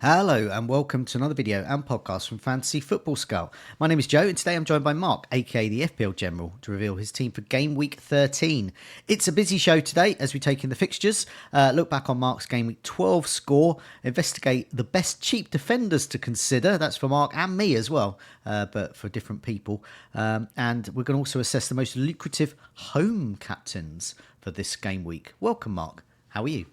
Hello and welcome to another video and podcast from Fantasy Football Scout. My name is Joe and today I'm joined by Mark, aka the FPL General, to reveal his team for Game Week 13. It's a busy show today as we take in the fixtures, look back on Mark's Game Week 12 score, investigate the best cheap defenders to consider, that's for Mark and me as well, but for different people, and we're going to also assess the most lucrative home captains for this game week. Welcome Mark, how are you?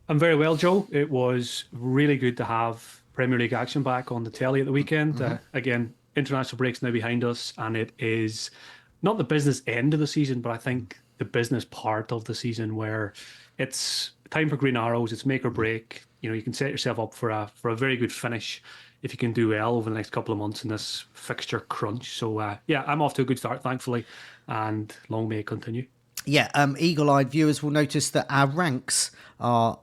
I'm very well, Joe. It was really good to have Premier League action back on the telly at the weekend. Again, international break's now behind us, and it is not the business end of the season, but I think the business part of the season where it's time for green arrows. It's make or break. You know, you can set yourself up for a very good finish if you can do well over the next couple of months in this fixture crunch. So yeah, I'm off to a good start, thankfully, and long may it continue. Yeah, eagle-eyed viewers will notice that our ranks are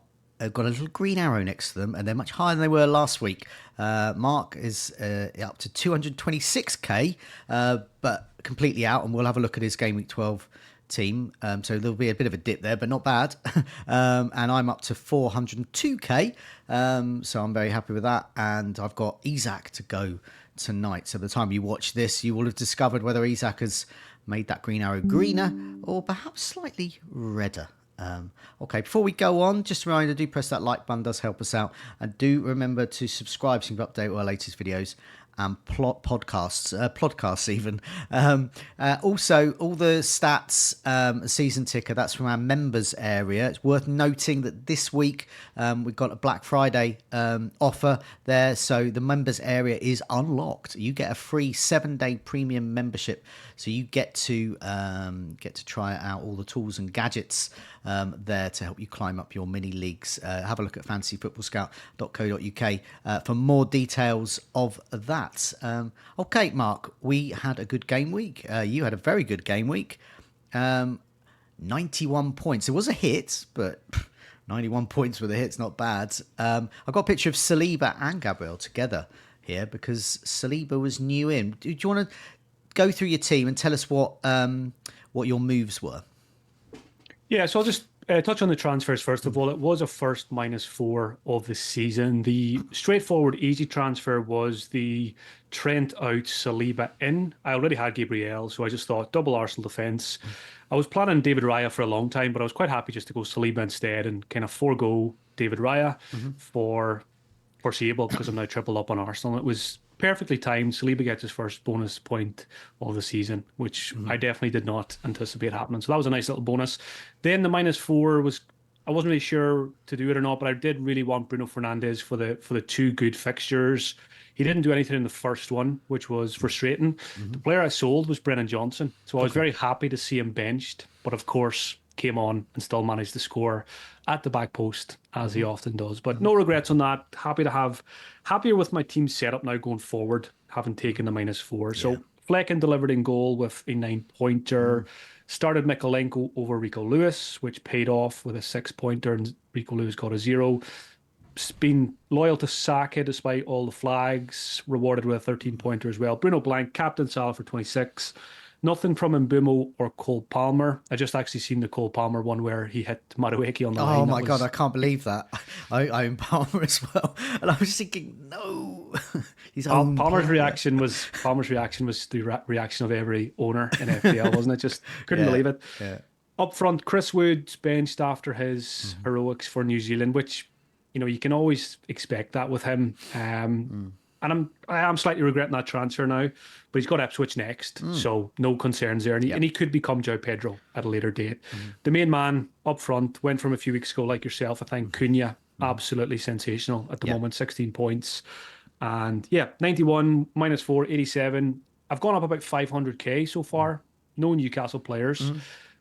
got a little green arrow next to them, and they're much higher than they were last week. Mark is up to 226k, but completely out, and we'll have a look at his Game Week 12 team. So there'll be a bit of a dip there, but not bad. And I'm up to 402k, so I'm very happy with that. And I've got Isak to go tonight. So by the time you watch this, you will have discovered whether Isak has made that green arrow greener or perhaps slightly redder. Okay, before we go on, just a reminder, do press that like button, does help us out, and do remember to subscribe so you can update all our latest videos and podcasts even. Also, all the stats, season ticker, that's from our members area. It's worth noting that this week we've got a Black Friday offer there, so the members area is unlocked. You get a free 7-day premium membership, so you get to try out all the tools and gadgets there to help you climb up your mini leagues. Have a look at fantasyfootballscout.co.uk for more details of that. Okay, Mark, we had a good game week. You had a very good game week. 91 points. It was a hit, but 91 points with a hit's not bad. I've got a picture of Saliba and Gabriel together here because Saliba was new in. Do you want to go through your team and tell us what your moves were? Yeah, so I'll just touch on the transfers first of all. It was a first -4 of the season. The straightforward, easy transfer was the Trent out, Saliba in. I already had Gabriel, so I just thought double Arsenal defence. I was planning David Raya for a long time, but I was quite happy just to go Saliba instead and kind of forego David Raya for foreseeable because I'm now triple up on Arsenal. It was perfectly timed. Saliba gets his first bonus point of the season, which I definitely did not anticipate happening. So that was a nice little bonus. Then the -4 was, I wasn't really sure to do it or not, but I did really want Bruno Fernandes for the two good fixtures. He didn't do anything in the first one, which was frustrating. The player I sold was Brennan Johnson, so I was very happy to see him benched, but of course came on and still managed to score at the back post, as he often does. But no regrets on that. Happier with my team setup now going forward, having taken the -4. Yeah. So Flecken delivered in goal with a 9-pointer. Started Mikalenko over Rico Lewis, which paid off with a 6-pointer, and Rico Lewis got a 0. Been loyal to Saka despite all the flags, rewarded with a 13-pointer as well. Bruno Blanc, captain Salah for 26. Nothing from Mbeumo or Cole Palmer. I just actually seen the Cole Palmer one where he hit Madueke on the line. Oh my God, I can't believe that. I own Palmer as well. And I was just thinking, no. Palmer's reaction was the reaction of every owner in FPL, wasn't it? Just couldn't believe it. Yeah. Up front, Chris Wood benched after his heroics for New Zealand, which, you know, you can always expect that with him. And I am slightly regretting that transfer now, but he's got Ipswich next, so no concerns there. And he could become João Pedro at a later date. The main man up front went from a few weeks ago, like yourself, I think, Cunha, absolutely sensational at the moment, 16 points. And yeah, 91, -4, 87. I've gone up about 500k so far. No Newcastle players.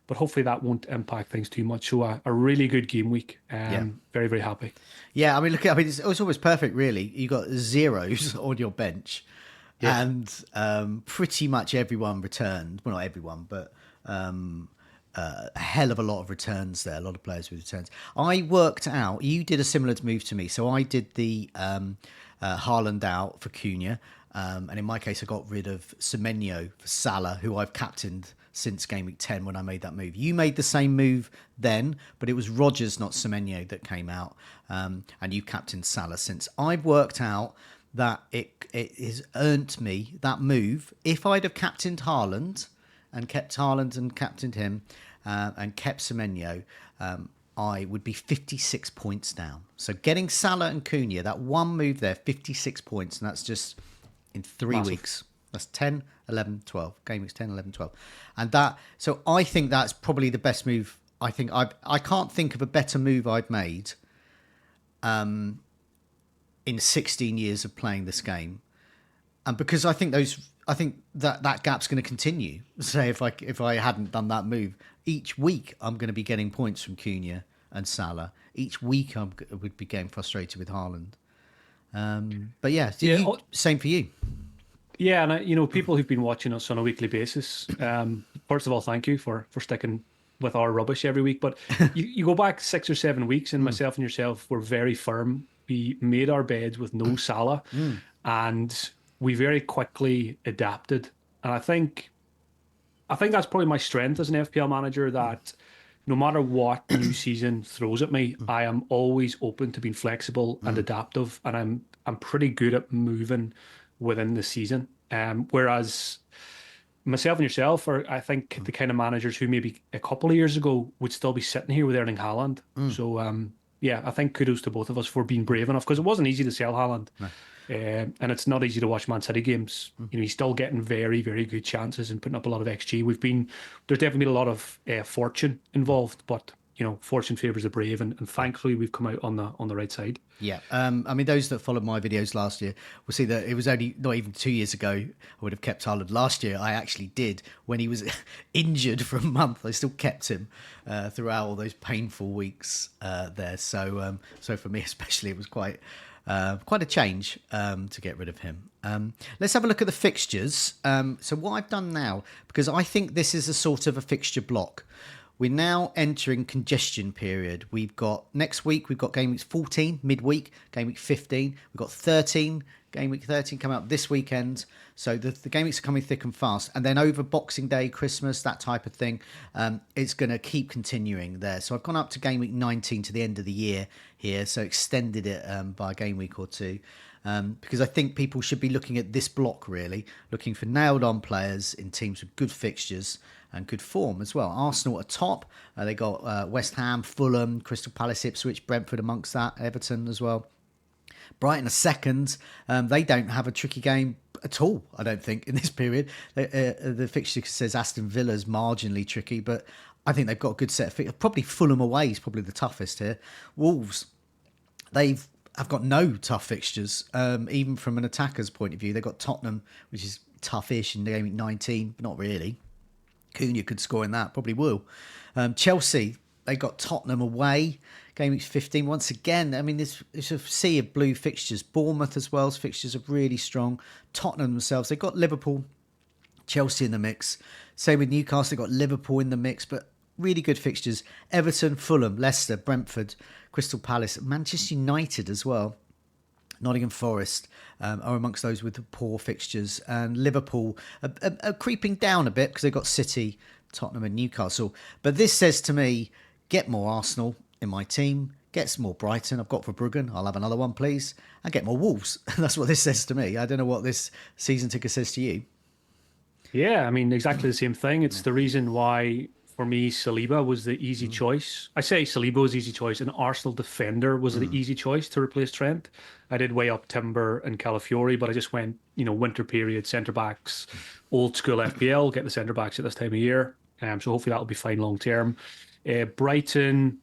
But hopefully that won't impact things too much. So a really good game week. Very, very happy. Yeah, I mean, it's almost perfect, really. You got zeros on your bench, and pretty much everyone returned. Well, not everyone, but a hell of a lot of returns there. A lot of players with returns. I worked out. You did a similar move to me. So I did the Haaland out for Cunha, and in my case, I got rid of Semenyo for Salah, who I've captained since Game Week 10 when I made that move. You made the same move then, but it was Rodgers, not Semenyo, that came out, and you captained Salah since. I've worked out that it has earned me that move. If I'd have captained Haaland and kept Haaland and captained him and kept Semenyo, I would be 56 points down. So getting Salah and Cunha, that one move there, 56 points, and that's just in 3 Massive. weeks. That's 10, 11, 12. Game weeks 10, 11, 12. And that, so I think that's probably the best move. I can't think of a better move I've made in 16 years of playing this game. And because I think that gap's going to continue. Say if I hadn't done that move, each week I'm going to be getting points from Cunha and Salah. Each week I would be getting frustrated with Haaland. But yeah, same for you. Yeah, and people who've been watching us on a weekly basis. First of all, thank you for sticking with our rubbish every week. But you go back 6 or 7 weeks, and myself and yourself were very firm. We made our beds with no Salah, and we very quickly adapted. And I think that's probably my strength as an FPL manager, that no matter what new season throws at me, I am always open to being flexible and adaptive, and I'm pretty good at moving within the season. Whereas myself and yourself are, I think, the kind of managers who maybe a couple of years ago would still be sitting here with Erling Haaland. So yeah, I think kudos to both of us for being brave enough, because it wasn't easy to sell Haaland. No. And it's not easy to watch Man City games. He's still getting very, very good chances and putting up a lot of XG. There's definitely been a lot of fortune involved, but fortune favors the brave, and thankfully we've come out on the right side. Yeah, I mean, those that followed my videos last year will see that it was only not even 2 years ago I would have kept Haaland. Last year I actually did, when he was injured for a month. I still kept him throughout all those painful weeks there. So for me especially, it was quite a change to get rid of him. Let's have a look at the fixtures. So what I've done now, because I think this is a sort of a fixture block. We're now entering congestion period. We've got next week, we've got game week 14, midweek, game week 15. We've got 13, game week 13 coming up this weekend. So the game weeks are coming thick and fast. And then over Boxing Day, Christmas, that type of thing, it's going to keep continuing there. So I've gone up to game week 19 to the end of the year here. So extended it by a game week or two. Because I think people should be looking at this block, really, looking for nailed-on players in teams with good fixtures and good form as well. Arsenal at top. They got West Ham, Fulham, Crystal Palace, Ipswich, Brentford amongst that, Everton as well. Brighton are second. They don't have a tricky game at all, I don't think, in this period. The fixture says Aston Villa's marginally tricky, but I think they've got a good set of fixtures. Probably Fulham away is probably the toughest here. Wolves, I've got no tough fixtures, even from an attacker's point of view. They've got Tottenham, which is toughish in game week 19, but not really. Cunha could score in that, probably will. Chelsea, they got Tottenham away, game week 15. Once again, I mean, there's a sea of blue fixtures. Bournemouth as well's fixtures are really strong. Tottenham themselves, they've got Liverpool, Chelsea in the mix. Same with Newcastle, they've got Liverpool in the mix, but really good fixtures. Everton, Fulham, Leicester, Brentford, Crystal Palace, Manchester United as well. Nottingham Forest are amongst those with the poor fixtures. And Liverpool are creeping down a bit because they've got City, Tottenham and Newcastle. But this says to me, get more Arsenal in my team, get some more Brighton. I've got Verbruggen. I'll have another one, please. And get more Wolves. That's what this says to me. I don't know what this season ticker says to you. Yeah, I mean, exactly the same thing. It's the reason why, for me, Saliba was the easy choice. I say Saliba was the easy choice. An Arsenal defender was the easy choice to replace Trent. I did weigh up Timber and Calafiori, but I just went, winter period, centre backs, old school FPL, get the centre backs at this time of year. So hopefully that'll be fine long term. Brighton,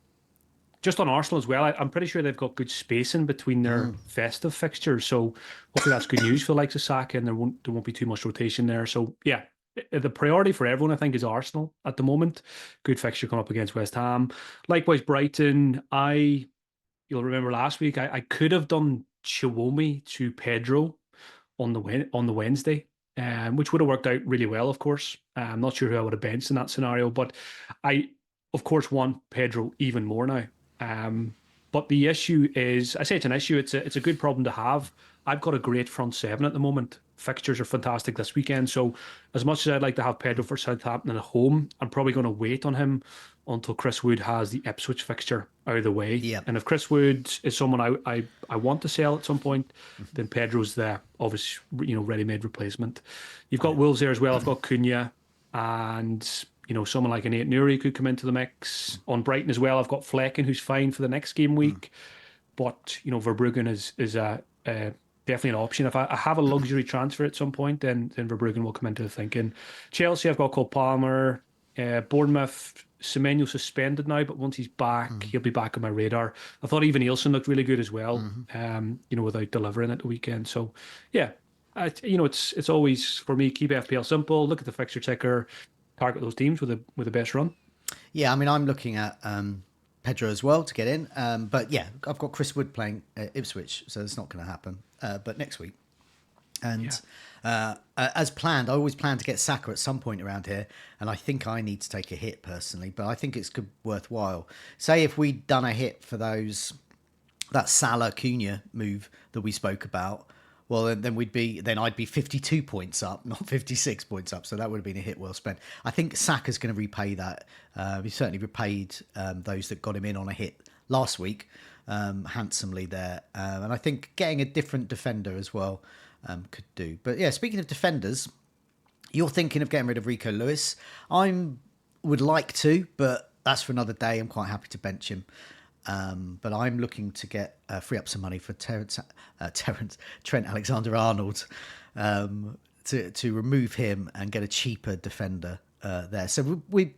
just on Arsenal as well, I'm pretty sure they've got good spacing between their festive fixtures. So hopefully that's good news for the likes of Saka, and there won't be too much rotation there. So yeah, the priority for everyone, I think, is Arsenal at the moment. Good fixture coming up against West Ham. Likewise, Brighton, you'll remember last week, I could have done Chiwomi to Pedro on the Wednesday, which would have worked out really well, of course. I'm not sure who I would have benched in that scenario, but I, of course, want Pedro even more now. But the issue is, I say it's an issue, it's a good problem to have. I've got a great front seven at the moment. fixtures are fantastic this weekend. So as much as I'd like to have Pedro for Southampton at home, I'm probably going to wait on him until Chris Wood has the Ipswich fixture out of the way. Yeah. And if Chris Wood is someone I want to sell at some point, then Pedro's the obvious, ready-made replacement. You've got Wolves there as well. I've got Cunha and someone like an Nate Nuri could come into the mix. On Brighton as well, I've got Flecken, who's fine for the next game week. But Verbruggen is definitely an option. If I have a luxury transfer at some point, then Verbruggen will come into the thinking. Chelsea, I've got Cole Palmer. Bournemouth, Semenyo suspended now, but once he's back, he'll be back on my radar. I thought even Nielsen looked really good as well. Without delivering at the weekend. So yeah, it's always for me, keep FPL simple. Look at the fixture ticker, target those teams with the best run. Yeah, I mean, I'm looking at Pedro as well to get in. But yeah, I've got Chris Wood playing Ipswich, so it's not going to happen. But next week. And as planned, I always plan to get Saka at some point around here. And I think I need to take a hit personally, but I think it's worthwhile. Say if we'd done a hit for that Salah Cunha move that we spoke about, well, then I'd be 52 points up, not 56 points up. So that would have been a hit well spent. I think Saka's going to repay that. He certainly repaid those that got him in on a hit last week handsomely there. And I think getting a different defender as well could do. But yeah, speaking of defenders, you're thinking of getting rid of Rico Lewis. Would like to, but that's for another day. I'm quite happy to bench him. But I'm looking to free up some money for Trent Alexander-Arnold to remove him and get a cheaper defender there. So we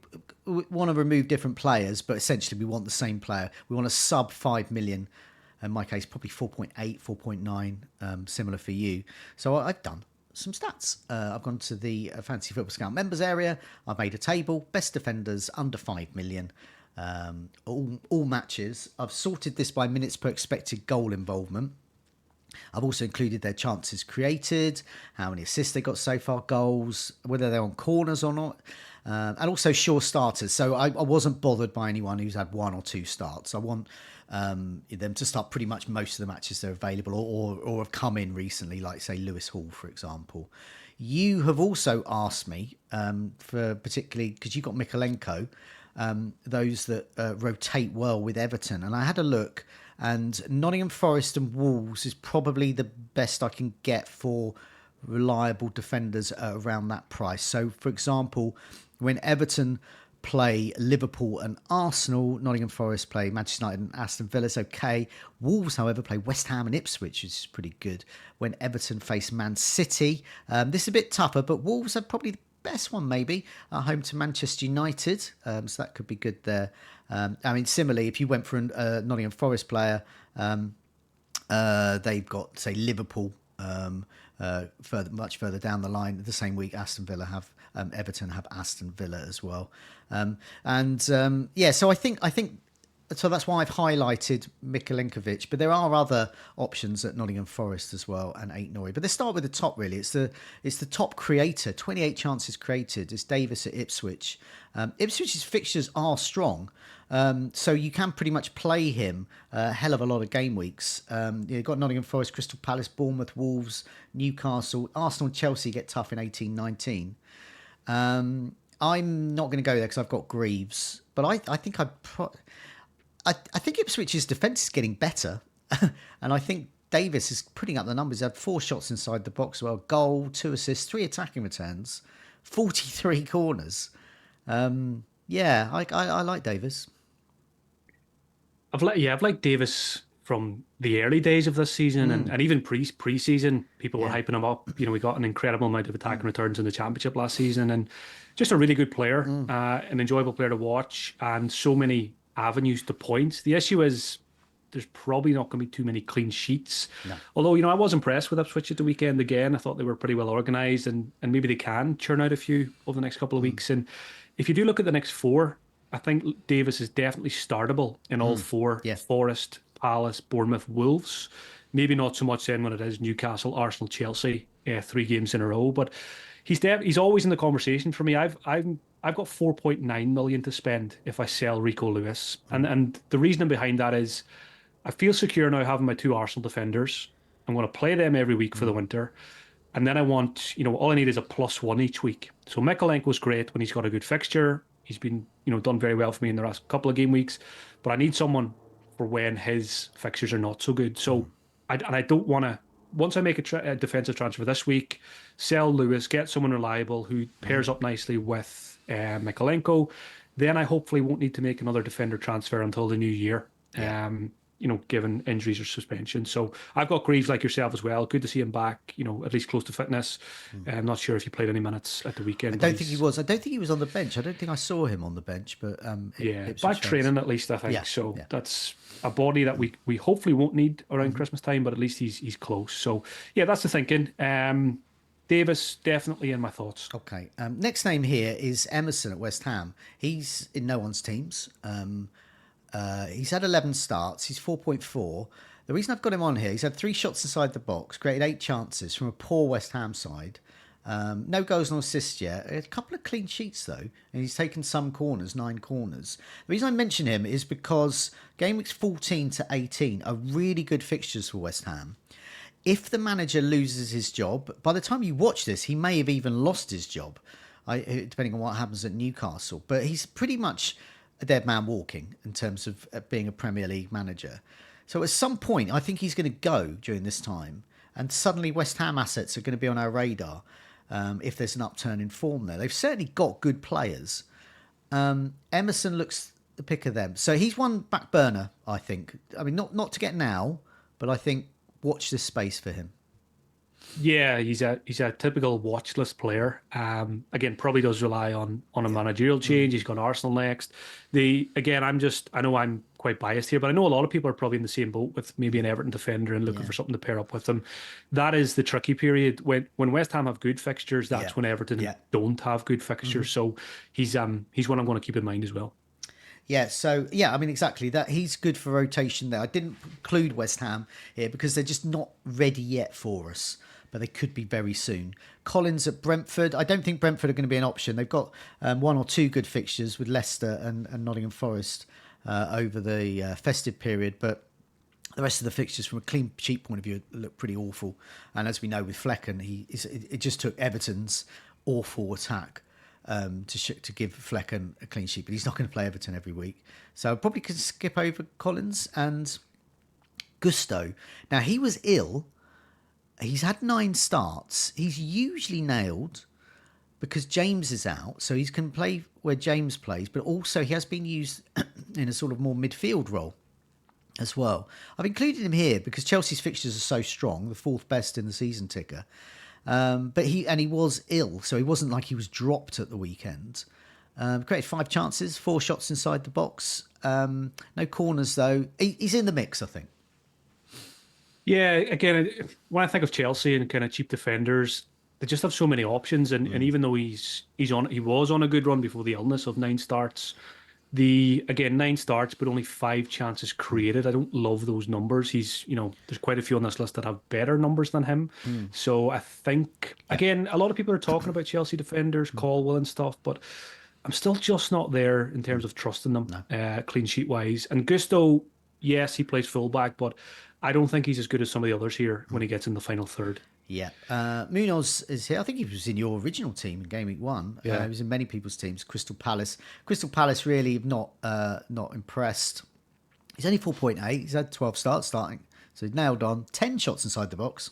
want to remove different players, but essentially we want the same player. We want a sub 5 million. In my case, probably 4.8, 4.9, similar for you. So I've done some stats. I've gone to the Fantasy Football Scout members area. I've made a table, best defenders under 5 million. All matches. I've sorted this by minutes per expected goal involvement. I've also included their chances created, how many assists they got so far, goals, whether they're on corners or not, and also sure starters. So I wasn't bothered by anyone who's had 1 or 2 starts. I want them to start pretty much most of the matches they're available or have come in recently, like say Lewis Hall, for example. You have also asked me for particularly because you've got Mikolenko, those that rotate well with Everton. And I had a look, and Nottingham Forest and Wolves is probably the best I can get for reliable defenders around that price. So, for example, when Everton play Liverpool and Arsenal, Nottingham Forest play Manchester United and Aston Villa, it's okay. Wolves, however, play West Ham and Ipswich, which is pretty good. When Everton face Man City, this is a bit tougher, but Wolves are probably the best one maybe at home to Manchester United, so that could be good there. I mean, similarly, if you went for a Nottingham Forest player, they've got say Liverpool much further down the line. The same week, Aston Villa have Everton have Aston Villa as well, so I think. So that's why I've highlighted Mikolenkovic, but there are other options at Nottingham Forest as well and 8 Norrie. But let's start with the top, really. It's the top creator, 28 chances created. It's Davis at Ipswich. Ipswich's fixtures are strong, so you can pretty much play him a hell of a lot of game weeks. You've got Nottingham Forest, Crystal Palace, Bournemouth, Wolves, Newcastle, Arsenal and Chelsea get tough in 18-19. I'm not going to go there because I've got Greaves, but I think I think Ipswich's defence is getting better, and I think Davis is putting up the numbers. He had 4 shots inside the box, well, goal, 2 assists, 3 attacking returns, 43 corners. I like Davis. I've liked Davis from the early days of this season and even pre-season. People were hyping him up. We got an incredible amount of attacking returns in the championship last season, and just a really good player, an enjoyable player to watch, and so many avenues to points. The issue is there's probably not going to be too many clean sheets. No. Although, I was impressed with Ipswich at the weekend again. I thought they were pretty well organised and maybe they can churn out a few over the next couple of weeks. And if you do look at the next 4, I think Davis is definitely startable in all 4. Yeah. Forest, Palace, Bournemouth, Wolves. Maybe not so much then when it is Newcastle, Arsenal, Chelsea, 3 games in a row. But he's always in the conversation for me. I've got 4.9 million to spend if I sell Rico Lewis. And the reason behind that is I feel secure now having my 2 Arsenal defenders. I'm going to play them every week for the winter. And then I want, all I need is a +1 each week. So Mikolenko's great when he's got a good fixture. He's been, done very well for me in the last couple of game weeks. But I need someone for when his fixtures are not so good. So I don't want to, once I make a defensive transfer this week, sell Lewis, get someone reliable who pairs up nicely with Mikolenko. Then I hopefully won't need to make another defender transfer until the new year. Yeah. Given injuries or suspension. So I've got Greaves like yourself as well. Good to see him back, at least close to fitness. I'm not sure if he played any minutes at the weekend. I don't think he was. I don't think he was on the bench. I don't think I saw him on the bench, but yeah, back training at least, I think. Yeah, So yeah. that's a body that we hopefully won't need around Christmas time, but at least he's close. So yeah, that's the thinking. Davis definitely in my thoughts. Okay. Next name here is Emerson at West Ham. He's in no one's teams. He's had 11 starts. He's 4.4. The reason I've got him on here, he's had 3 shots inside the box, created 8 chances from a poor West Ham side. No goals, no assists yet. A couple of clean sheets, though, and he's taken some corners, 9 corners. The reason I mention him is because game weeks 14 to 18 are really good fixtures for West Ham. If the manager loses his job, by the time you watch this, he may have even lost his job, depending on what happens at Newcastle. But he's pretty much a dead man walking in terms of being a Premier League manager. So at some point, I think he's going to go during this time. And suddenly West Ham assets are going to be on our radar if there's an upturn in form there. They've certainly got good players. Emerson looks the pick of them. So he's one back burner, I think. I mean, not to get now, but I think watch this space for him. Yeah, he's a typical watch list player. Again, probably does rely on a managerial change. He's got Arsenal next. I know I'm quite biased here, but I know a lot of people are probably in the same boat with maybe an Everton defender and looking for something to pair up with them. That is the tricky period when West Ham have good fixtures. That's when Everton don't have good fixtures. So he's one I'm going to keep in mind as well. Yeah, so I mean exactly that. He's good for rotation there. I didn't include West Ham here because they're just not ready yet for us, but they could be very soon. Collins at Brentford. I don't think Brentford are going to be an option. They've got 1 or 2 good fixtures with Leicester and Nottingham Forest over the festive period, but the rest of the fixtures from a clean sheet point of view look pretty awful. And as we know with Flecken, it just took Everton's awful attack to give Flecken a clean sheet, but he's not going to play Everton every week. So I probably could skip over Collins and Gusto. Now, he was ill. He's had 9 starts. He's usually nailed because James is out, so he can play where James plays, but also he has been used in a sort of more midfield role as well. I've included him here because Chelsea's fixtures are so strong, the 4th best in the season ticker. But he was ill, so he wasn't like he was dropped at the weekend. Created 5 chances, 4 shots inside the box. No corners though. He's in the mix, I think. Yeah, again, when I think of Chelsea and kind of cheap defenders, they just have so many options. And even though he was on a good run before the illness of 9 starts. 9 starts, but only 5 chances created. I don't love those numbers. There's quite a few on this list that have better numbers than him. So I think, again, a lot of people are talking about Chelsea defenders, Caldwell and stuff, but I'm still just not there in terms of trusting them, clean sheet wise. And Gusto, yes, he plays fullback, but I don't think he's as good as some of the others here when he gets in the final third. Yeah. Munoz is here. I think he was in your original team in Game Week 1. Yeah. He was in many people's teams. Crystal Palace. Crystal Palace really not impressed. He's only 4.8. He's had 12 starts starting. So he's nailed on. 10 shots inside the box.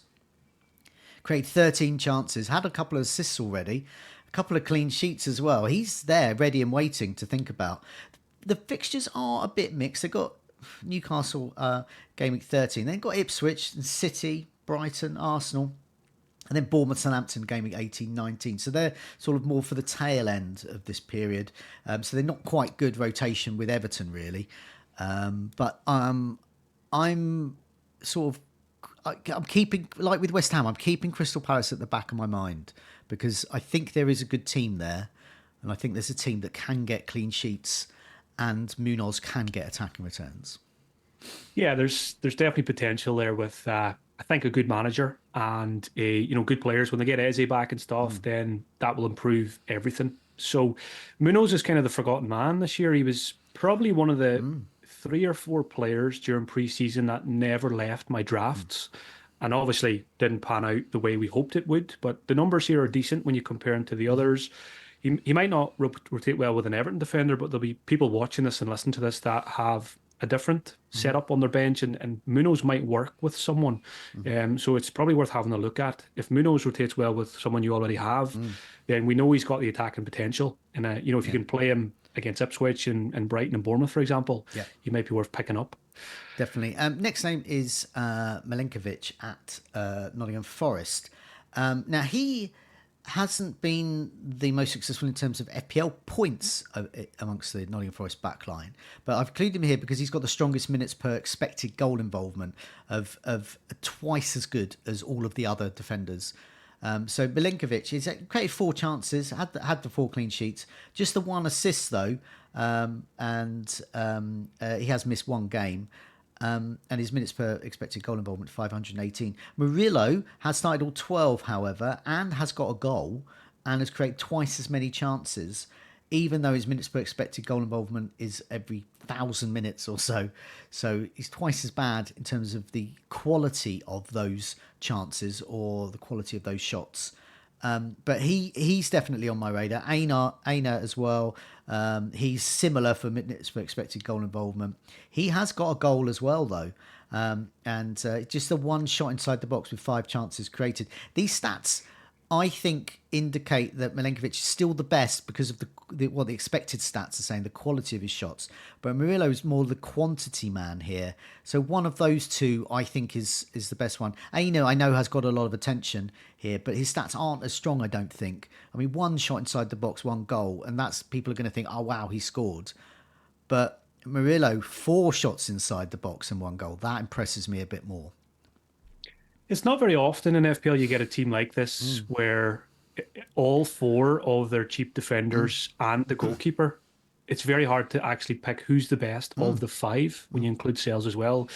Created 13 chances. Had a couple of assists already. A couple of clean sheets as well. He's there ready and waiting to think about. The fixtures are a bit mixed. They've got Newcastle Game Week 13. They've got Ipswich and City, Brighton, Arsenal. And then Bournemouth, Southampton, Game Week 18, 19. So they're sort of more for the tail end of this period. So they're not quite good rotation with Everton, really. But I'm sort of... I'm keeping, like with West Ham, I'm keeping Crystal Palace at the back of my mind because I think there is a good team there. And I think there's a team that can get clean sheets and Munoz can get attacking returns. Yeah, there's definitely potential there with... I think a good manager and good players. When they get Eze back and stuff, then that will improve everything. So Munoz is kind of the forgotten man this year. He was probably one of the 3 or 4 players during preseason that never left my drafts. and obviously didn't pan out the way we hoped it would. But the numbers here are decent when you compare him to the others. He might not rotate well with an Everton defender, but there'll be people watching this and listening to this that have a different setup on their bench, and Munoz might work with someone. So it's probably worth having a look at. If Munoz rotates well with someone you already have, then we know he's got the attacking potential. And if you can play him against Ipswich and Brighton and Bournemouth, for example, Yeah. he might be worth picking up. Definitely. Next name is Milenkovic at Nottingham Forest. Now, he hasn't been the most successful in terms of FPL points amongst the Nottingham Forest backline, but I've included him here because he's got the strongest minutes per expected goal involvement of twice as good as all of the other defenders. So Milenkovic, he's created 4 chances, had the 4 clean sheets, just the 1 assist though, and he has missed 1 game. And his minutes per expected goal involvement 518. Murillo has started all 12, however, and has got a goal and has created twice as many chances, even though his minutes per expected goal involvement is every 1,000 minutes or so. So he's twice as bad in terms of the quality of those chances or the quality of those shots. But he's definitely on my radar. Aina as well. He's similar for minutes for expected goal involvement. He has got a goal as well, though. And just the 1 shot inside the box with 5 chances created. These stats, I think, indicate that Milenkovic is still the best because of what the expected stats are saying, the quality of his shots. But Murillo's more the quantity man here. So one of those two, I think, is the best one. Aino, I know, has got a lot of attention here, but his stats aren't as strong, I don't think. I mean, 1 shot inside the box, 1 goal, and that's people are going to think, oh, wow, he scored. But Murillo, 4 shots inside the box and 1 goal. That impresses me a bit more. It's not very often in FPL you get a team like this where all 4 of their cheap defenders and the goalkeeper, it's very hard to actually pick who's the best of the 5 when you include sales as well.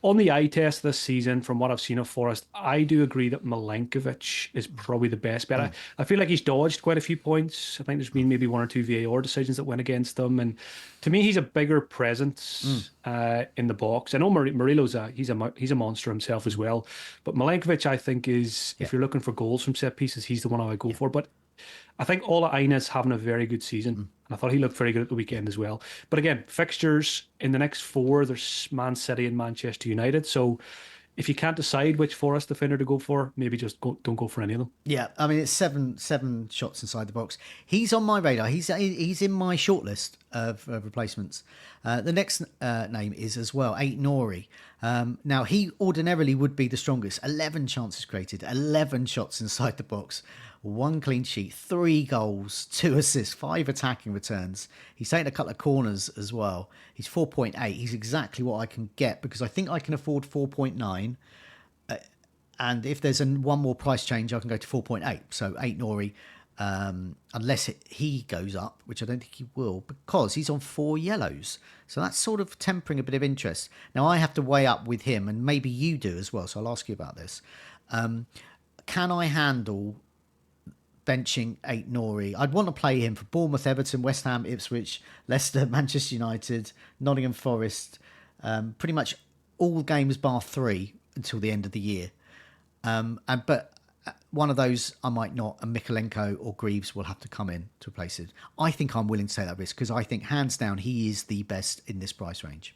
On the eye test this season, from what I've seen of Forest, I do agree that Milenkovic is probably the best bet. I feel like he's dodged quite a few points. I think there's been maybe 1 or 2 VAR decisions that went against him, and to me, he's a bigger presence in the box. I know Murillo's he's a monster himself as well, but Milenkovic, I think, is if you're looking for goals from set pieces, he's the one I would go for. But I think Ola Aina's having a very good season. And I thought he looked very good at the weekend as well. But again, fixtures in the next 4, there's Man City and Manchester United. So if you can't decide which Forest defender to go for, maybe just don't go for any of them. Yeah, I mean, it's seven shots inside the box. He's on my radar. He's in my shortlist of replacements. The next name is as well, 8 Nori. Now, he ordinarily would be the strongest. 11 chances created, 11 shots inside the box, 1 clean sheet, 3 goals, 2 assists, 5 attacking returns. He's taken a couple of corners as well. He's 4.8. He's exactly what I can get because I think I can afford 4.9. And if there's 1 more price change, I can go to 4.8. So 8 Nori, unless he goes up, which I don't think he will, because he's on 4 yellows. So that's sort of tempering a bit of interest. Now, I have to weigh up with him, and maybe you do as well, so I'll ask you about this. Can I handle benching 8 Nori? I'd want to play him for Bournemouth, Everton, West Ham, Ipswich, Leicester, Manchester United, Nottingham Forest, pretty much all games bar 3 until the end of the year. But one of those I might not, and Mikolenko or Greaves will have to come in to replace it. I think I'm willing to take that risk because I think hands down he is the best in this price range.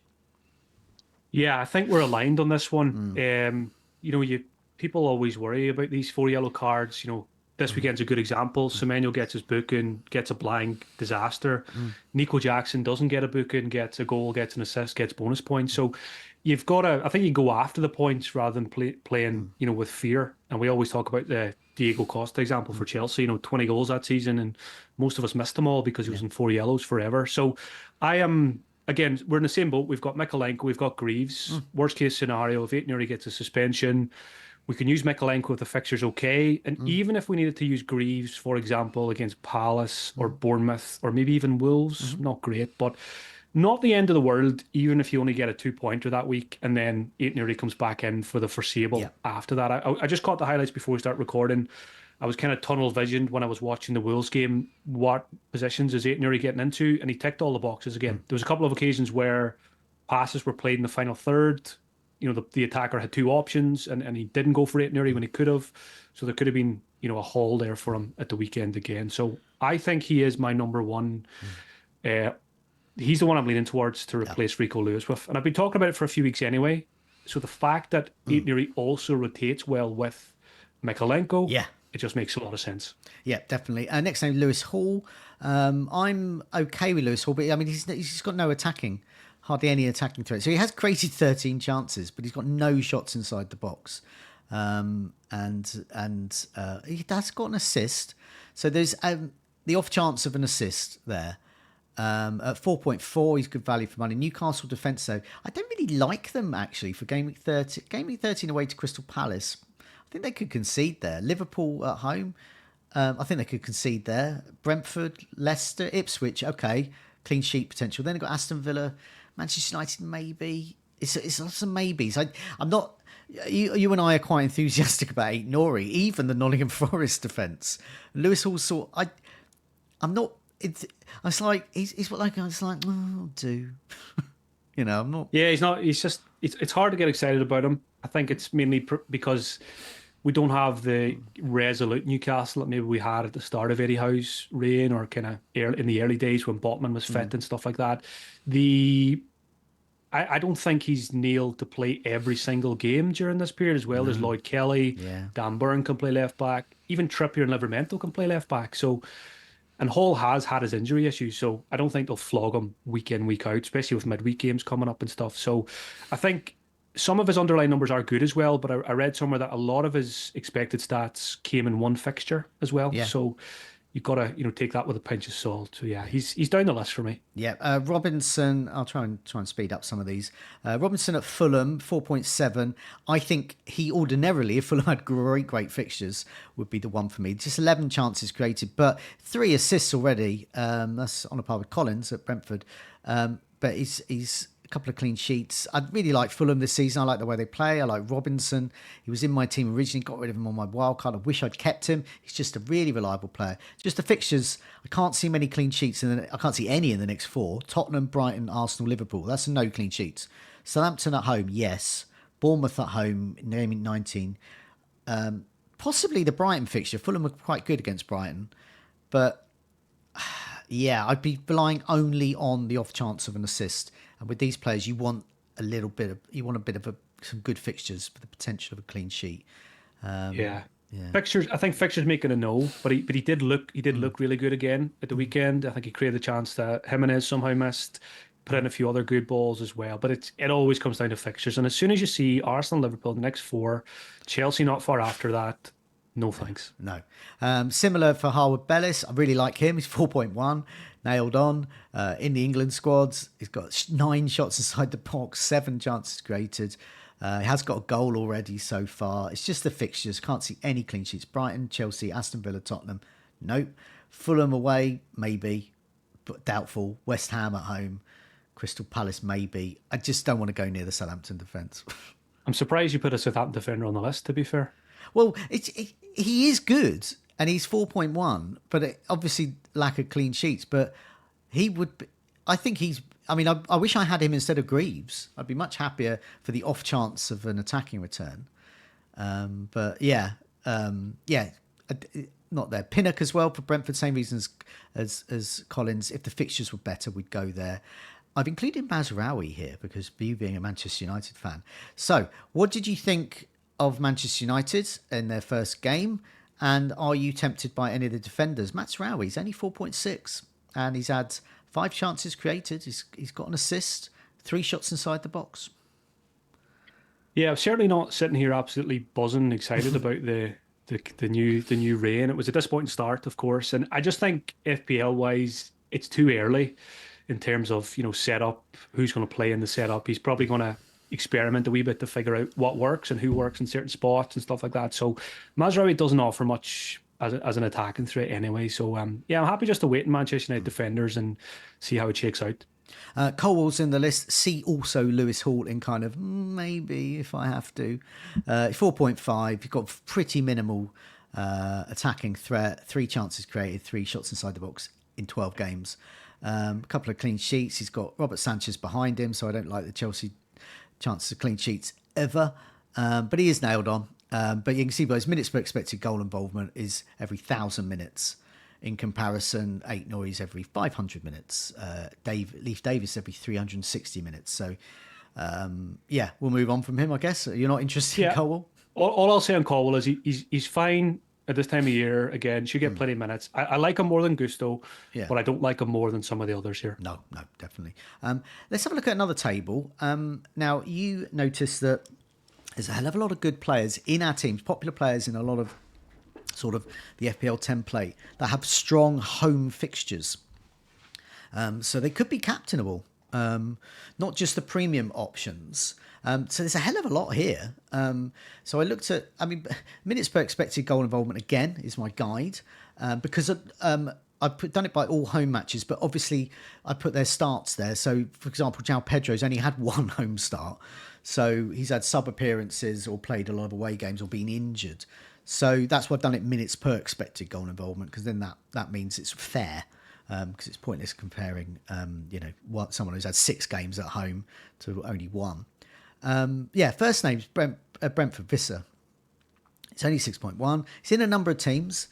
Yeah, I think we're aligned on this one. People always worry about these 4 yellow cards. This weekend's a good example. Semenyo gets his booking, gets a blank, disaster. Nico Jackson doesn't get a booking, gets a goal, gets an assist, gets bonus points. So you've got to, I think you go after the points rather than playing, with fear. And we always talk about the Diego Costa example for Chelsea, 20 goals that season. And most of us missed them all because he was in 4 yellows forever. So I am, again, we're in the same boat. We've got Mikolenko, we've got Greaves. Worst case scenario, if Aitnuri gets a suspension, we can use Mikolenko if the fixture's okay. And even if we needed to use Greaves, for example, against Palace or Bournemouth or maybe even Wolves, not great, but not the end of the world, even if you only get a 2-pointer that week and then Aitnuri comes back in for the foreseeable after that. I just caught the highlights before we start recording. I was kind of tunnel visioned when I was watching the Wolves game. What positions is Aitnuri getting into? And he ticked all the boxes again. There was a couple of occasions where passes were played in the final third. the attacker had two options and he didn't go for it nearly when he could have. So there could have been, a haul there for him at the weekend again. So I think he is my number one. Uh, he's the one I'm leaning towards to Yeah. replace Rico Lewis with. And I've been talking about it for a few weeks anyway. So the fact that Aitnery also rotates well with Mikalenko, Yeah. it just makes a lot of sense. Yeah, definitely. Next name, Lewis Hall. I'm okay with Lewis Hall, but I mean, he's got no attacking, hardly any attacking threat. So he has created 13 chances, but he's got no shots inside the box. He has got an assist. So there's the off chance of an assist there. At 4.4, he's good value for money. Newcastle defence, though, I don't really like them actually for game week 30. Game week 13 away to Crystal Palace. I think they could concede there. Liverpool at home, I think they could concede there. Brentford, Leicester, Ipswich, okay, clean sheet potential. Then they've got Aston Villa, Manchester United, maybe. It's lots of maybes. I'm not. You and I are quite enthusiastic about Nori, even the Nottingham Forest defence. Lewis Hall, I'm not. It's like he's what like it's like I'll do. I'm not. Yeah, he's not. He's just. It's hard to get excited about him. I think it's mainly because we don't have the resolute Newcastle that maybe we had at the start of Eddie Howe's reign, or kind of in the early days when Botman was fit and stuff like that. I don't think he's nailed to play every single game during this period as well. There's Lloyd Kelly, Yeah. Dan Burn can play left back, even Trippier and Livramento can play left back. So, and Hall has had his injury issues, so I don't think they'll flog him week in, week out, especially with midweek games coming up and stuff. So I think some of his underlying numbers are good as well, but I read somewhere that a lot of his expected stats came in one fixture as well. Yeah. So you've got to take that with a pinch of salt. So yeah, he's down the list for me. Yeah, Robinson. I'll try and speed up some of these. Robinson at Fulham, 4.7. I think he ordinarily, if Fulham had great fixtures, would be the one for me. Just 11 chances created, but 3 assists already. That's on a par with Collins at Brentford. But he's a couple of clean sheets. I really like Fulham this season. I like the way they play. I like Robinson. He was in my team originally, got rid of him on my wild card. I wish I'd kept him. He's just a really reliable player. Just the fixtures, I can't see many clean sheets. I can't see any in the next 4. Tottenham, Brighton, Arsenal, Liverpool. That's no clean sheets. Southampton at home, yes. Bournemouth at home, naming 19. Possibly the Brighton fixture. Fulham were quite good against Brighton. But yeah, I'd be relying only on the off chance of an assist. And with these players, you want a bit of some good fixtures for the potential of a clean sheet. Yeah. Fixtures. I think fixtures making a no, but he did look really good again at the weekend. I think he created a chance that Jimenez somehow missed. Put in a few other good balls as well, but it always comes down to fixtures. And as soon as you see Arsenal, Liverpool, the next 4, Chelsea not far after that, no thanks. No. Similar for Harwood Bellis. I really like him. He's 4.1, nailed on. In the England squads, he's got 9 shots inside the box, 7 chances created. He has got a goal already so far. It's just the fixtures. Can't see any clean sheets. Brighton, Chelsea, Aston Villa, Tottenham. Nope. Fulham away, maybe, but doubtful. West Ham at home. Crystal Palace, maybe. I just don't want to go near the Southampton defence. I'm surprised you put a Southampton defender on the list, to be fair. Well, he is good, and he's 4.1, but obviously lack of clean sheets. But he would be, I think he's, I mean, I wish I had him instead of Greaves. I'd be much happier for the off chance of an attacking return. But yeah, not there. Pinnock as well for Brentford, same reasons as Collins. If the fixtures were better, we'd go there. I've included Mazraoui here because you being a Manchester United fan. So, what did you think of Manchester United in their first game? And are you tempted by any of the defenders? Mazraoui's only 4.6 and he's had 5 chances created. He's got an assist, 3 shots inside the box. Yeah, I'm certainly not sitting here absolutely buzzing, excited about the new reign. It was a disappointing start, of course, and I just think FPL wise, it's too early in terms of setup. Who's going to play in the setup? He's probably going to experiment a wee bit to figure out what works and who works in certain spots and stuff like that. So Mazraoui doesn't offer much as an attacking threat anyway. So yeah, I'm happy just to wait in Manchester United defenders and see how it shakes out. Colwell's in the list. See also Lewis Hall in kind of maybe if I have to. 4.5. You've got pretty minimal attacking threat. 3 chances created, 3 shots inside the box in 12 games. A couple of clean sheets. He's got Robert Sanchez behind him, so I don't like the Chelsea chances of clean sheets. ever, but he is nailed on. But you can see by his minutes per expected goal involvement is every 1,000 minutes. In comparison, Eight Noise every 500 minutes. Leif Davis every 360 minutes. So, yeah, we'll move on from him, I guess. You're not interested in Yeah. Colwell? All I'll say on Caldwell is he's fine at this time of year. Again, should get plenty of minutes. I like him more than Gusto, Yeah. but I don't like him more than some of the others here. No, definitely. Let's have a look at another table. Now, you notice that there's a hell of a lot of good players in our teams, popular players in a lot of sort of the FPL template that have strong home fixtures. So they could be captainable, not just the premium options. So there's a hell of a lot here. So I looked at, minutes per expected goal involvement again is my guide, because I've done it by all home matches, but obviously I put their starts there. So, for example, João Pedro's only had one home start. So he's had sub appearances or played a lot of away games or been injured. So that's why I've done it minutes per expected goal involvement, because then that means it's fair. Because it's pointless comparing, someone who's had 6 games at home to only 1. First name's Brentford Visser. It's only 6.1. It's in a number of teams.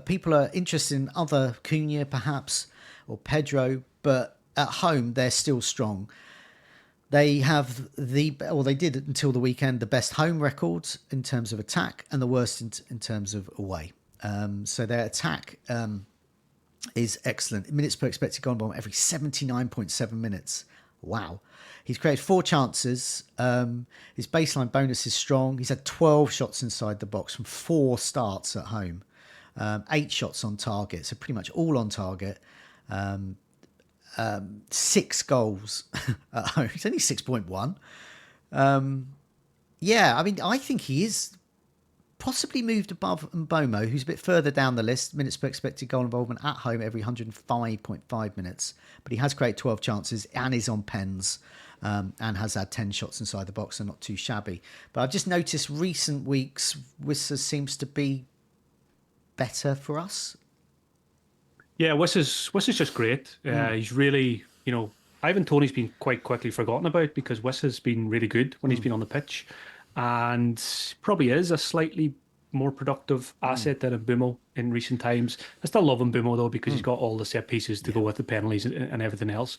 People are interested in other Cunha, perhaps, or Pedro, but at home they're still strong. They have they did until the weekend, the best home records in terms of attack and the worst in terms of away. So their attack is excellent. Minutes per expected goal involvement every 79.7 minutes. Wow. He's created 4 chances. His baseline bonus is strong. He's had 12 shots inside the box from 4 starts at home. 8 shots on target, so pretty much all on target. 6 goals at home. He's only 6.1. I think he is possibly moved above Mbomo, who's a bit further down the list. Minutes per expected goal involvement at home every 105.5 minutes. But he has created 12 chances and is on pens, and has had 10 shots inside the box, so not too shabby. But I've just noticed recent weeks, Wissa seems to be better for us. Yeah, Wiss is just great. He's really, Ivan Toney's been quite quickly forgotten about because Wiss has been really good when he's been on the pitch, and probably is a slightly more productive asset than Mbumo in recent times. I still love Mbumo though because he's got all the set pieces to go with the penalties and everything else.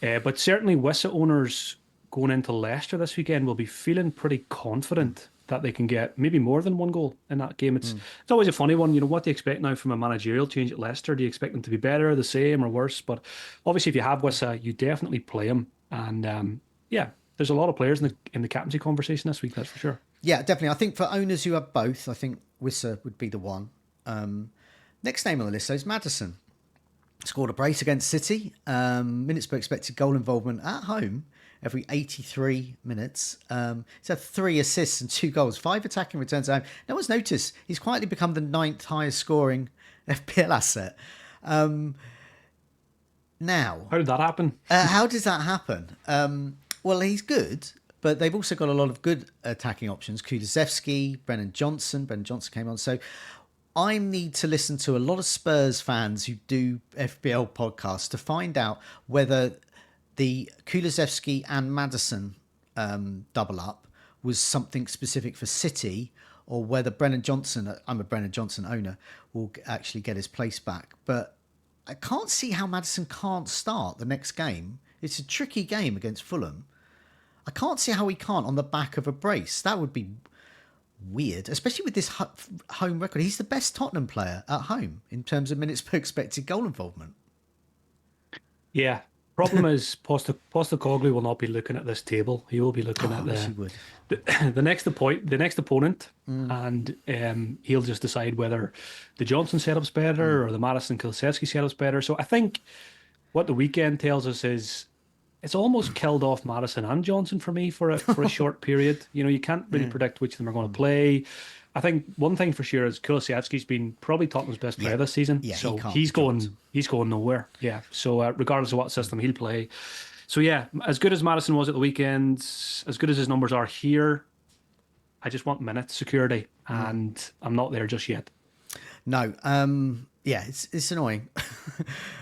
But certainly Wissa owners going into Leicester this weekend will be feeling pretty confident that they can get maybe more than 1 goal in that game. It's always a funny one. What do you expect now from a managerial change at Leicester? Do you expect them to be better, the same, or worse? But obviously, if you have Wissa, you definitely play him. And there's a lot of players in the captaincy conversation this week, that's for sure. Yeah, definitely. I think for owners who have both, I think Wissa would be the one. Next name on the list is Maddison. Scored a brace against City. Minutes per expected goal involvement at home every 83 minutes. He's had 3 assists and 2 goals, 5 attacking returns at home. No one's noticed. He's quietly become the 9th highest scoring FPL asset. Now, how did that happen? How does that happen? Well, he's good, but they've also got a lot of good attacking options. Kulusevski, Brennan Johnson. Brennan Johnson came on. So I need to listen to a lot of Spurs fans who do FPL podcasts to find out whether the Kulusevski and Maddison double up was something specific for City, or whether Brennan Johnson, I'm a Brennan Johnson owner, will actually get his place back. But I can't see how Maddison can't start the next game. It's a tricky game against Fulham. I can't see how he can't on the back of a brace. That would be weird, especially with this home record. He's the best Tottenham player at home in terms of minutes per expected goal involvement. Yeah. Problem is, Postecoglou will not be looking at this table. He will be looking at the next opponent, and he'll just decide whether the Johnson setup's better or the Maddison Kulusevski setup's better. So I think what the weekend tells us is it's almost killed off Maddison and Johnson for me for a short period. You can't really predict which of them are going to play. I think one thing for sure is Kulusevski's been probably Tottenham's best player this season. Yeah, so he's going nowhere. Yeah. So regardless of what system he'll play. So yeah, as good as Maddison was at the weekend, as good as his numbers are here, I just want minute security, and I'm not there just yet. No. Yeah, it's annoying,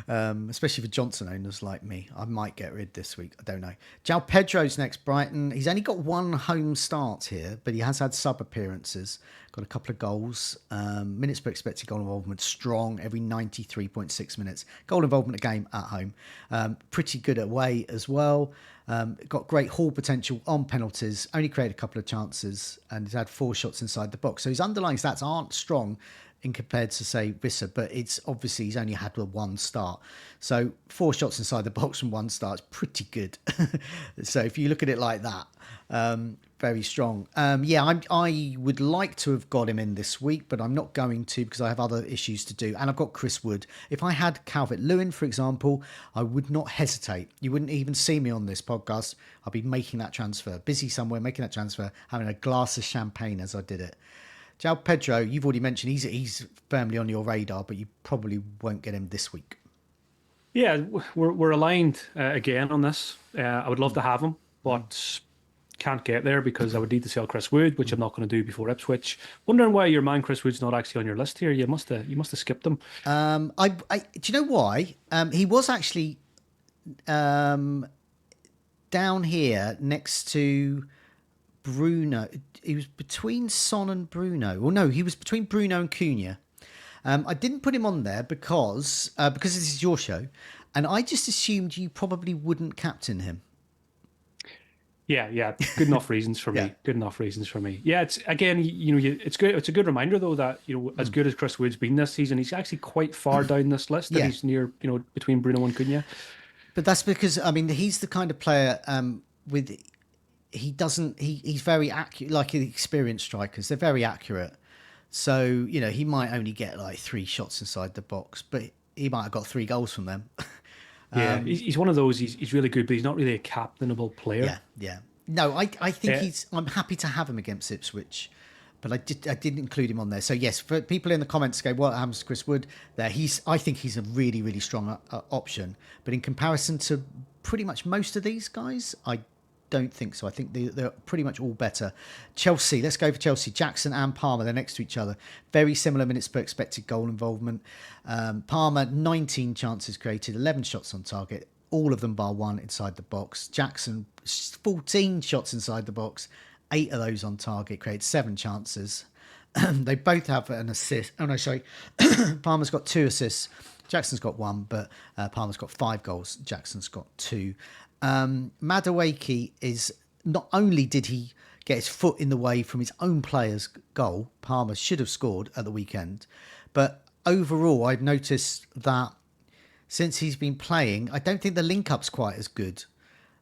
especially for Johnson owners like me. I might get rid this week. I don't know. João Pedro's next, Brighton. He's only got one home start here, but he has had sub appearances. Got a couple of goals. Minutes per expected goal involvement strong every 93.6 minutes. Goal involvement a game at home. Pretty good away as well. Got great haul potential on penalties. Only created a couple of chances and he's had 4 shots inside the box. So his underlying stats aren't strong in compared to say Visser, but it's obviously he's only had one start. So 4 shots inside the box from 1 start is pretty good. So if you look at it like that, very strong. I would like to have got him in this week, but I'm not going to because I have other issues to do. And I've got Chris Wood. If I had Calvert-Lewin, for example, I would not hesitate. You wouldn't even see me on this podcast. I'll be making that transfer, busy somewhere, making that transfer, having a glass of champagne as I did it. João Pedro, you've already mentioned he's firmly on your radar, but you probably won't get him this week. Yeah, we're aligned again on this. I would love to have him, but can't get there because I would need to sell Chris Wood, which I'm not going to do before Ipswich. Wondering why your man Chris Wood's not actually on your list here. You must have skipped him. Do you know why? He was actually down here next to Bruno. He was between Son and Bruno. Well, no, he was between Bruno and Cunha. I didn't put him on there because this is your show, and I just assumed you probably wouldn't captain him. Yeah. Good enough reasons for me. Yeah. Good enough reasons for me. Yeah, it's again, it's good. It's a good reminder though that as good as Chris Wood's been this season, he's actually quite far down this list. And he's near, between Bruno and Cunha. But that's because he's the kind of player he's very accurate, like the experienced strikers. They're very accurate. So, he might only get like 3 shots inside the box, but he might have got 3 goals from them. Yeah, he's one of those. He's really good, but he's not really a captainable player. Yeah. No, I think I'm happy to have him against Ipswich, but I didn't include him on there. So yes, for people in the comments go, what happens to Chris Wood? I think he's a really, really strong option, but in comparison to pretty much most of these guys, I don't think so. I think they're pretty much all better. Chelsea, let's go for Chelsea. Jackson and Palmer, they're next to each other. Very similar minutes per expected goal involvement. Palmer, 19 chances created, 11 shots on target, all of them bar 1 inside the box. Jackson, 14 shots inside the box, 8 of those on target, created 7 chances. They both have an assist. Oh no, sorry. Palmer's got 2 assists. Jackson's got 1, but Palmer's got 5 goals. Jackson's got 2. Madueke is not only did he get his foot in the way from his own player's goal, Palmer should have scored at the weekend, but overall I've noticed that since he's been playing, I don't think the link-up's quite as good,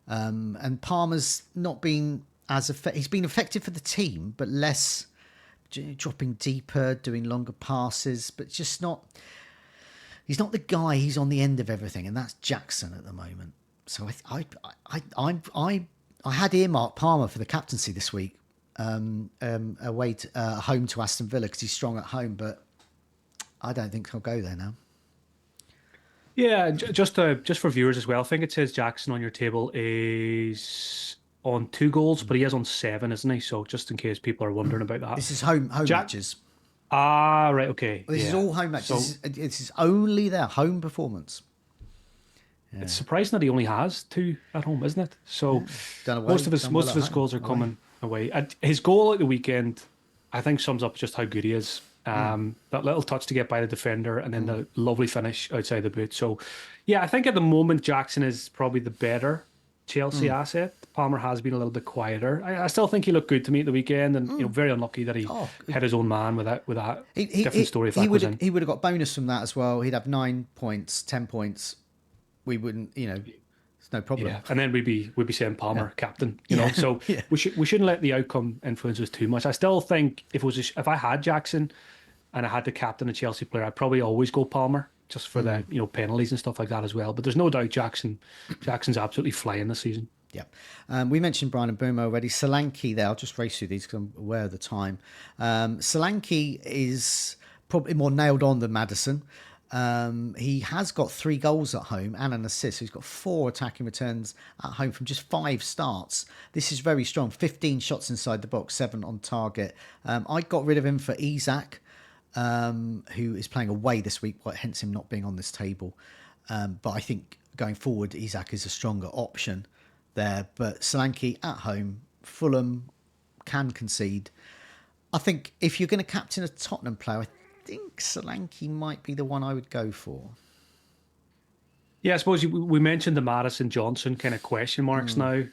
and Palmer's not been as he's been effective for the team, but less dropping deeper, doing longer passes, but just not. He's not the guy. He's on the end of everything, and that's Jackson at the moment. So I had earmarked Palmer for the captaincy this week, away home to Aston Villa because he's strong at home, but I don't think I'll go there now. Yeah, just for viewers as well, I think it says Jackson on your table is on 2 goals, but he is on 7, isn't he? So just in case people are wondering about that. This is home matches. Ah, right, okay. This is all home matches. So, this is only their home performance. Yeah. It's surprising that he only has 2 at home, isn't it? So most of his goals are coming away. And his goal at the weekend, I think, sums up just how good he is. That little touch to get by the defender and then the lovely finish outside the boot. So, yeah, I think at the moment Jackson is probably the better Chelsea asset. Palmer has been a little bit quieter. I still think he looked good to me at the weekend, and very unlucky that he hit his own man with that. Different story if that was in. He would have got bonus from that as well. He'd have 9 points, 10 points. We wouldn't, it's no problem. Yeah, and then we'd be saying Palmer captain, So we shouldn't let the outcome influence us too much. I still think if I had Jackson and I had to captain a Chelsea player, I'd probably always go Palmer just for the penalties and stuff like that as well. But there's no doubt Jackson's absolutely flying this season. Yeah. We mentioned Brian and Boomer already. Solanke there, I'll just race through these because I'm aware of the time. Solanke is probably more nailed on than Maddison. He has got 3 goals at home and an assist. So he's got 4 attacking returns at home from just 5 starts. This is very strong. 15 shots inside the box, 7 on target. I got rid of him for Isak. who is playing away this week, hence him not being on this table. But I think going forward, Isak is a stronger option there. But Solanke at home, Fulham can concede. I think if you're going to captain a Tottenham player, I think Solanke might be the one I would go for. Yeah, I suppose we mentioned the Madison Johnson kind of question marks now.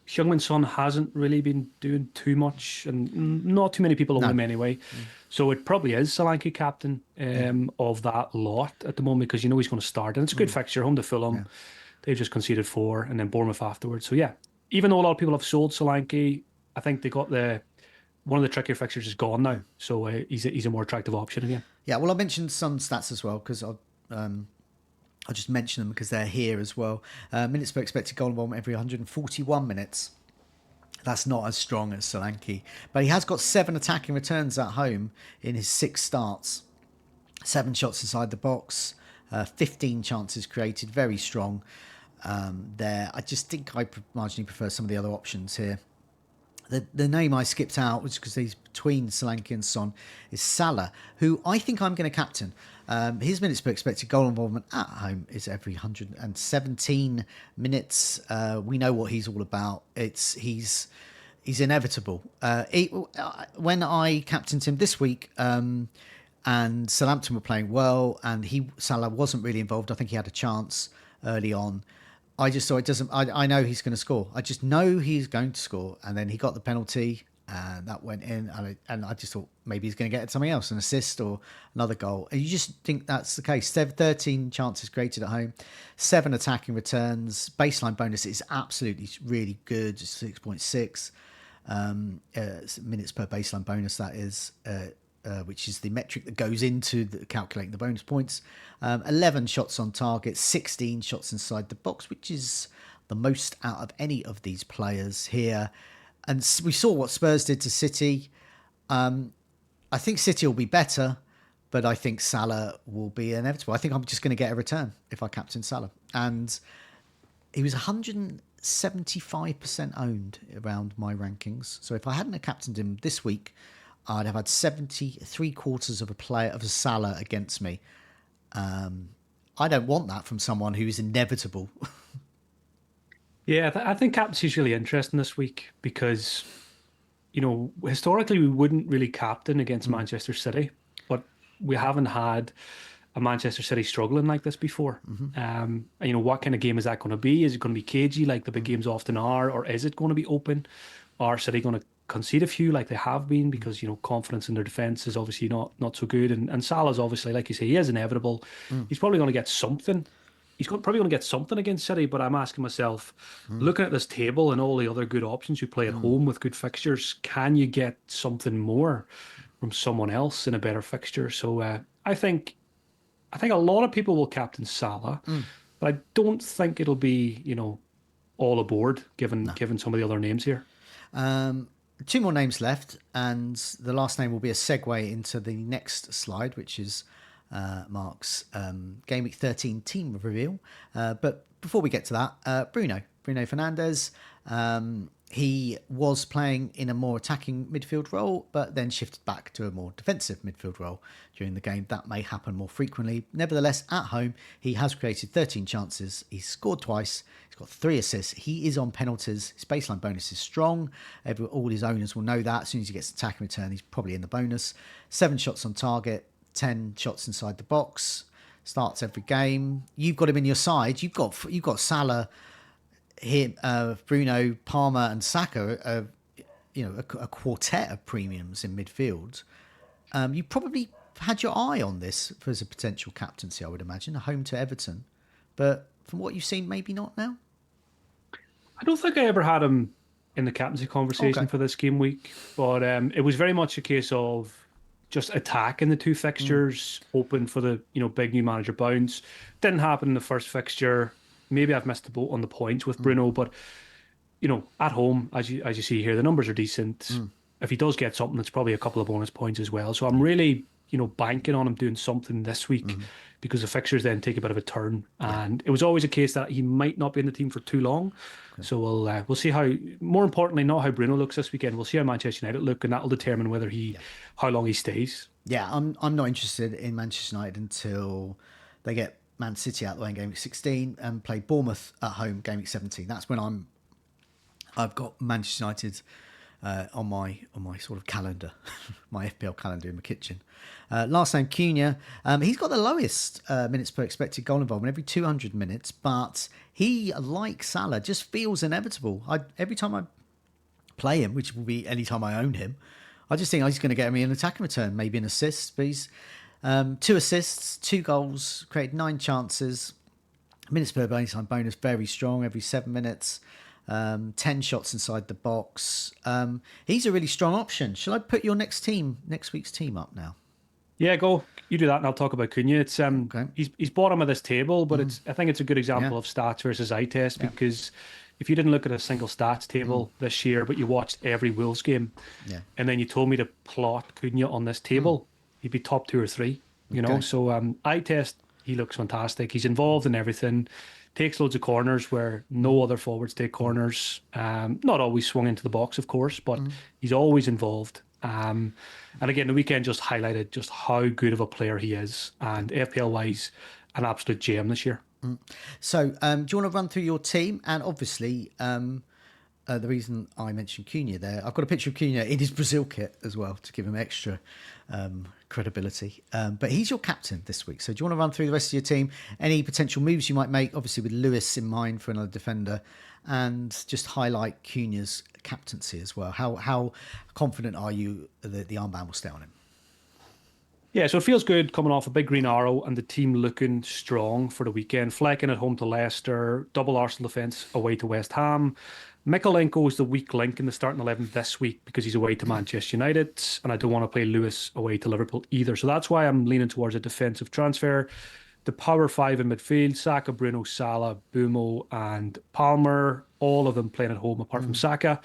Heung-min Son hasn't really been doing too much, and not too many people own No. him anyway. So it probably is Solanke captain of that lot at the moment because you know he's going to start. And it's a good fixture, home to Fulham. Yeah. They've just conceded 4 and then Bournemouth afterwards. So yeah, even though a lot of people have sold Solanke, I think they got one of the trickier fixtures is gone now. So he's a more attractive option again. Yeah, well, I mentioned some stats as well because I'll just mention them because they're here as well. Minutes per expected goal involvement every 141 minutes. That's not as strong as Solanke. But he has got 7 attacking returns at home in his 6 starts. 7 shots inside the box. 15 chances created. Very strong there. I just think I marginally prefer some of the other options here. The name I skipped out, was because he's between Solanke and Son, is Salah, who I think I'm going to captain. His minutes per expected goal involvement at home is every 117 minutes. We know what he's all about. He's inevitable. When I captained him this week, and Southampton were playing well, and Salah wasn't really involved. I think he had a chance early on. I just thought it doesn't. I know he's going to score. I just know he's going to score, and then he got the penalty, and that went in, and I just thought maybe he's going to get something else, an assist or another goal. And you just think that's the case. 13 chances created at home, 7 attacking returns. Baseline bonus is absolutely really good, 6.6 minutes per baseline bonus. That is. Which is the metric that goes into calculating the bonus points. 11 shots on target, 16 shots inside the box, which is the most out of any of these players here. And we saw what Spurs did to City. I think City will be better, but I think Salah will be inevitable. I think I'm just going to get a return if I captain Salah. And he was 175% owned around my rankings. So if I hadn't captained him this week, I'd have had 73% of a Salah against me. I don't want that from someone who's inevitable. Yeah, I think captaincy is really interesting this week because, historically we wouldn't really captain against Manchester City, but we haven't had a Manchester City struggling like this before. And, what kind of game is that going to be? Is it going to be cagey like the big games often are, or is it going to be open? Are City going to concede a few like they have been because confidence in their defense is obviously not so good, and Salah's obviously, like you say, he is inevitable. He's probably going to get something. Probably going to get something against City, but I'm asking myself, looking at this table and all the other good options you play at home with good fixtures, can you get something more from someone else in a better fixture? So I think a lot of people will captain Salah, but I don't think it'll be all aboard given some of the other names here. 2 more names left, and the last name will be a segue into the next slide, which is Mark's Gameweek 13 team reveal. But before we get to that, Bruno Fernandes, he was playing in a more attacking midfield role, but then shifted back to a more defensive midfield role during the game. That may happen more frequently. Nevertheless, at home, he has created 13 chances. He's scored twice. He's got 3 assists. He is on penalties. His baseline bonus is strong. All his owners will know that. As soon as he gets attacking return, he's probably in the bonus. 7 shots on target, 10 shots inside the box. Starts every game. You've got him in your side. You've got Salah, Bruno, Palmer, and Saka. A quartet of premiums in midfield. You probably had your eye on this as a potential captaincy, I would imagine, a home to Everton. But from what you've seen, maybe not now. I don't think I ever had him in the captaincy conversation for this game week, but it was very much a case of just attacking the 2 fixtures, hoping for the big new manager bounce. Didn't happen in the first fixture. Maybe I've missed the boat on the points with Bruno, but at home, as you see here, the numbers are decent. If he does get something, it's probably a couple of bonus points as well. So I'm really, banking on him doing something this week because the fixtures then take a bit of a turn. And it was always a case that he might not be in the team for too long. So we'll see how, more importantly, not how Bruno looks this weekend. We'll see how Manchester United look, and that will determine whether how long he stays. Yeah, I'm not interested in Manchester United until they get Man City out the way in game week 16 and play Bournemouth at home game week 17. That's when I've got Manchester United on my sort of calendar, my FPL calendar in my kitchen. Last name Cunha. He's got the lowest minutes per expected goal involvement every 200 minutes, but he, like Salah, just feels inevitable. Every time I play him, which will be any time I own him, I just think he's going to get me an attacking return, maybe an assist. But he's 2 assists, 2 goals, created 9 chances. Minutes per baseline bonus very strong every 7 minutes. 10 shots inside the box. He's a really strong option. Shall I put your next week's team up now? Yeah, go. You do that, and I'll talk about Cunha. It's Okay. he's bottom of this table, but I think it's a good example of stats versus eye test because if you didn't look at a single stats table this year, but you watched every Wolves game, and then you told me to plot Cunha on this table, he'd be top 2 or 3. You know, so eye test, he looks fantastic. He's involved in everything. Takes loads of corners where no other forwards take corners. Not always swung into the box, of course, but he's always involved. And again, the weekend just highlighted just how good of a player he is. And FPL-wise, an absolute gem this year. So do you want to run through your team? And obviously, the reason I mentioned Cunha there, I've got a picture of Cunha in his Brazil kit as well to give him extra credibility. But he's your captain this week. So do you want to run through the rest of your team? Any potential moves you might make, obviously with Lewis in mind for another defender, and just highlight Cunha's captaincy as well. How confident are you that the armband will stay on him? Yeah, so it feels good coming off a big green arrow and the team looking strong for the weekend. Flecking at home to Leicester, double Arsenal defence away to West Ham. Mykolenko is the weak link in the starting 11 this week because he's away to Manchester United, and I don't want to play Lewis away to Liverpool either. So that's why I'm leaning towards a defensive transfer. The power 5 in midfield, Saka, Bruno, Salah, Bumo, and Palmer, all of them playing at home apart from Saka.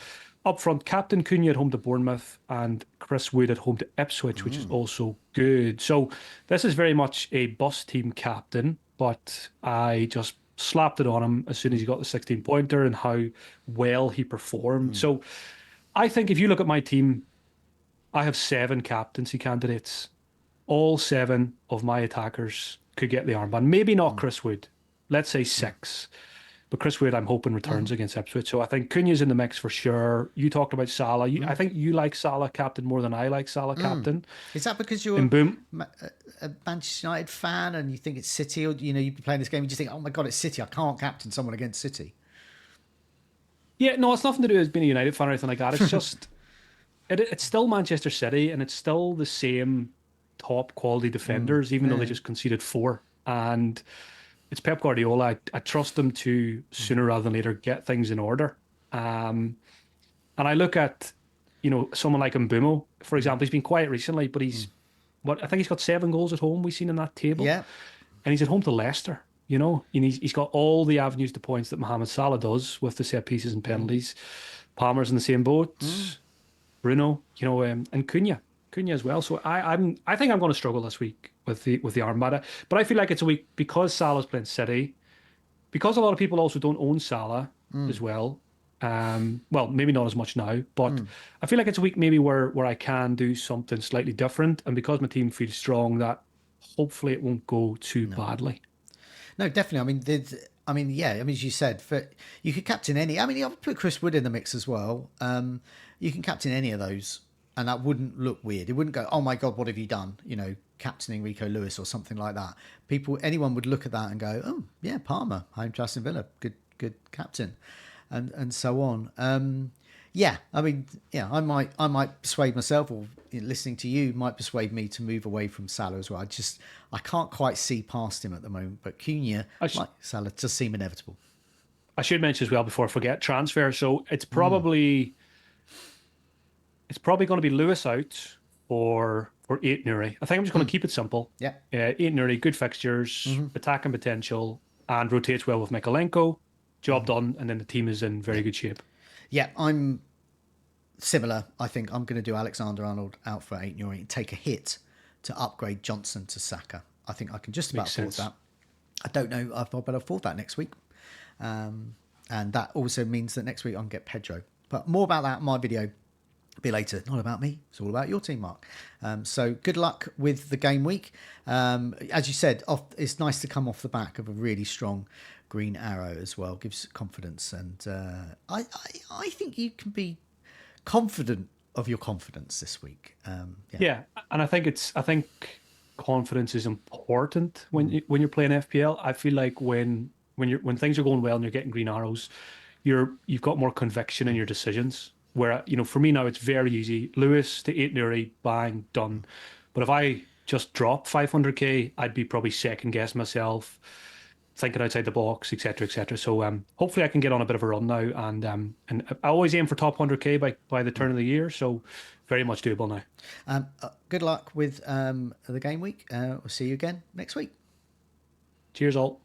Up front, Captain Cunha at home to Bournemouth and Chris Wood at home to Ipswich, which is also good. So this is very much a bus team captain, but I just slapped it on him as soon as he got the 16-pointer and how well he performed. So I think if you look at my team, I have 7 captaincy candidates. All 7 of my attackers could get the armband. Maybe not Chris Wood. Let's say 6. But Chris Wood, I'm hoping, returns against Ipswich. So I think Cunha's in the mix for sure. You talked about Salah. I think you like Salah captain more than I like Salah captain. Is that because you're a Manchester United fan and you think it's City, or you'd be playing this game and you just think, oh my God, it's City. I can't captain someone against City. Yeah, no, it's nothing to do with being a United fan or anything like that. It's just, it's still Manchester City and it's still the same top quality defenders, even though they just conceded 4. And it's Pep Guardiola. I trust him to sooner rather than later get things in order. And I look at, someone like Mbumo, for example. He's been quiet recently, but I think he's got 7 goals at home we've seen in that table. Yeah. And he's at home to Leicester, and he's got all the avenues to points that Mohamed Salah does with the set pieces and penalties. Palmer's in the same boat. Bruno, and Cunha as well. So I think I'm going to struggle this week with the armband. But I feel like it's a week because Salah's playing City, because a lot of people also don't own Salah as well. Well, maybe not as much now, but I feel like it's a week maybe where I can do something slightly different, and because my team feels strong, that hopefully it won't go too badly. No, definitely. As you said, you could captain any. I'll put Chris Wood in the mix as well. You can captain any of those, and that wouldn't look weird. It wouldn't go, oh my God, what have you done? Captaining Rico Lewis or something like that. Anyone would look at that and go, oh yeah, Palmer, home to Aston Villa, good captain, and so on. I might persuade myself, or listening to you might persuade me to move away from Salah as well. I can't quite see past him at the moment, but Cunha, like Salah, does seem inevitable. I should mention as well before I forget transfer. So it's probably going to be Lewis out or Ait Nouri. I think I'm just going to keep it simple. Yeah. Ait Nouri, good fixtures, attacking potential, and rotates well with Mykolenko. Job done, and then the team is in very good shape. Yeah, I'm similar. I think I'm going to do Alexander-Arnold out for Ait Nouri and take a hit to upgrade Johnson to Saka. I think I can just about Makes afford sense. that. I don't know if I'll better afford that next week. And that also means that next week I can get Pedro. But more about that in my video. Be later. Not about me. It's all about your team, Mark. So good luck with the game week. As you said, it's nice to come off the back of a really strong green arrow as well. Gives confidence, and I think you can be confident of your confidence this week. Yeah, and I think confidence is important when you're playing FPL. I feel like when things are going well and you're getting green arrows, you've got more conviction in your decisions. Where for me now it's very easy. Lewis to 8 Nuri, bang, done. But if I just drop 500k, I'd be probably second guessing myself, thinking outside the box, etc., etc. So hopefully I can get on a bit of a run now, and I always aim for top 100k by the turn of the year. So very much doable now. Good luck with the game week. We'll see you again next week. Cheers all.